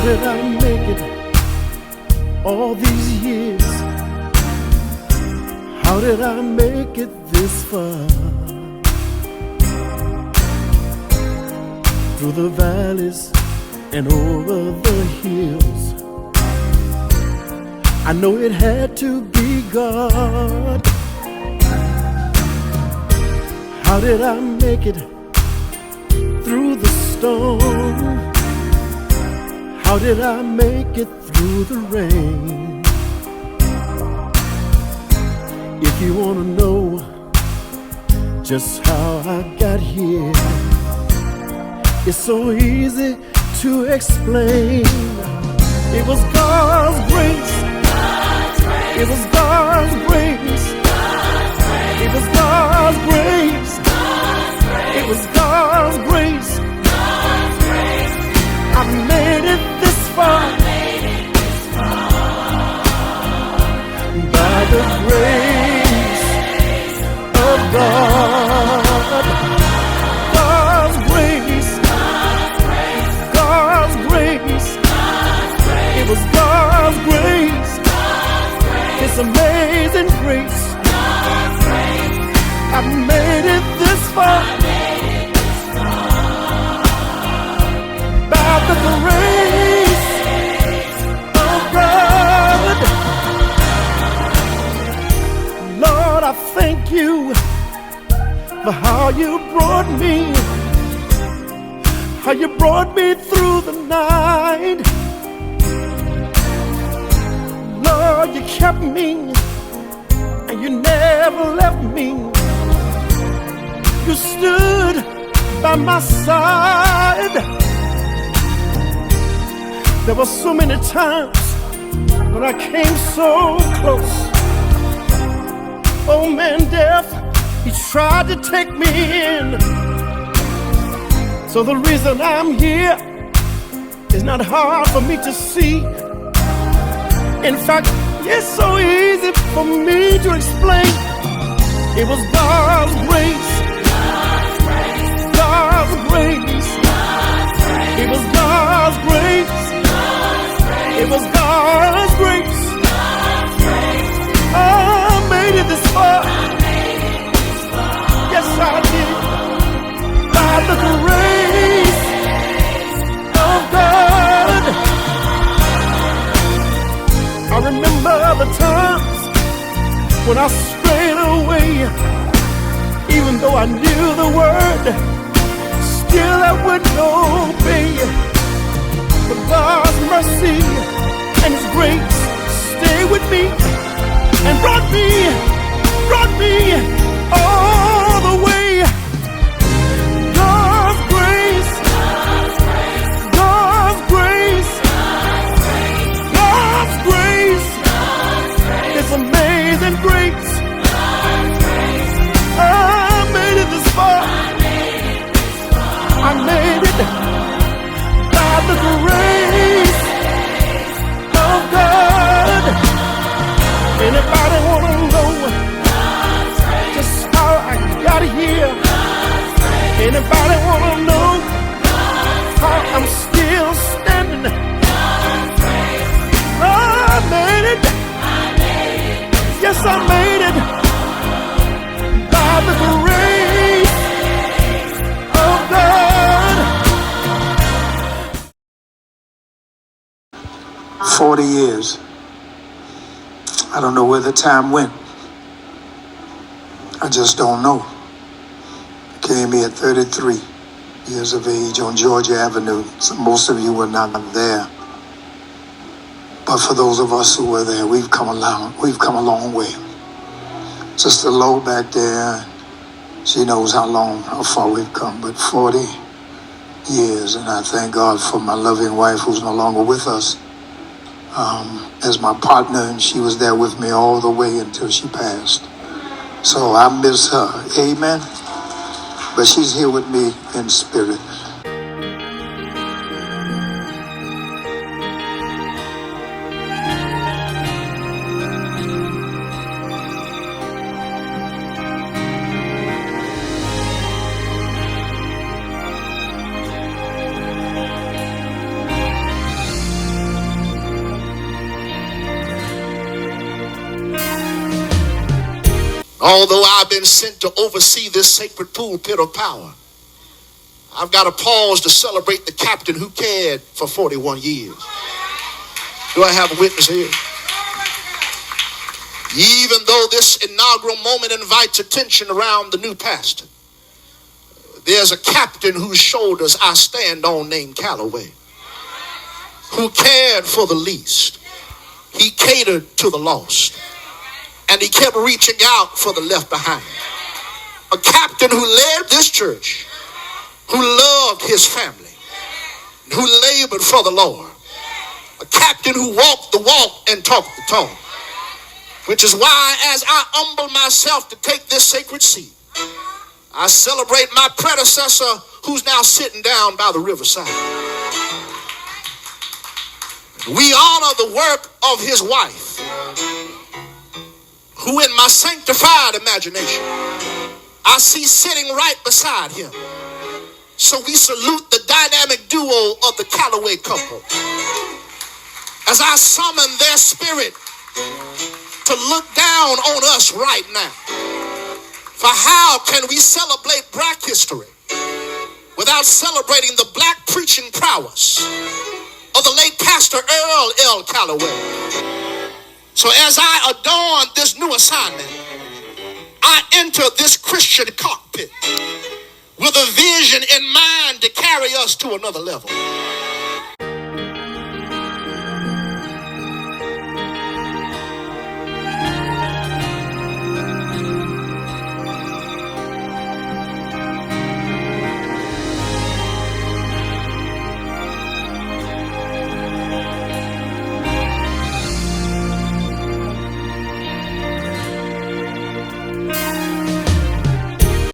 did I make it all these years? How did I make it this far? Through the valleys and over the hills, I know it had to be God. How did I make it through the storm? How did I make it through the rain? If you want to know just how I got here, it's so easy to explain. It was God's grace. It was God's grace. It was God's grace. It was God's grace. I made it this far by the grace of God. God's grace. God's grace. It was God's grace. It's amazing grace. I made it this far by the grace of God. Lord, I thank you for how you brought me through the night. Lord, you kept me and you never left me. You stood by my side. There were so many times when I came so close. Oh man, death, he tried to take me in. So the reason I'm here is not hard for me to see. In fact, it's so easy for me to explain. It was God's grace. God's grace. It was God's grace. It was God's grace. I made it this far. Yes, I did. By the grace of God. I remember the times when I strayed away, even though I knew the word, still I wouldn't obey. But God's mercy and His grace stayed with me and brought me all the way. God's grace, God's grace, God's grace, it's amazing grace. I made it this far. I made it by the grace of God. Anybody want to know just how I got here? Anybody want to know how I'm still standing? I made it. Yes, I made it by the grace of God. 40 years. I don't know where the time went. I just don't know. I came here at 33 years of age on Georgia Avenue. So most of you were not there. But for those of us who were there, we've come a long way. Sister Lowe back there, she knows how far we've come, but 40 years. And I thank God for my loving wife who's no longer with us as my partner, and she was there with me all the way until she passed. So I miss her, amen. But she's here with me in spirit. Although I've been sent to oversee this sacred pulpit of power, I've got to pause to celebrate the captain who cared for 41 years. Do I have a witness here? Even though this inaugural moment invites attention around the new pastor, there's a captain whose shoulders I stand on named Calloway, who cared for the least. He catered to the lost, and he kept reaching out for the left behind. A captain who led this church, who loved his family, who labored for the Lord. A captain who walked the walk and talked the talk. Which is why, as I humble myself to take this sacred seat, I celebrate my predecessor who's now sitting down by the riverside. We honor the work of his wife, who in my sanctified imagination, I see sitting right beside him. So we salute the dynamic duo of the Calloway couple as I summon their spirit to look down on us right now. For how can we celebrate black history without celebrating the black preaching prowess of the late Pastor Earl L. Calloway? So as I adorn this new assignment, I enter this Christian cockpit with a vision in mind to carry us to another level.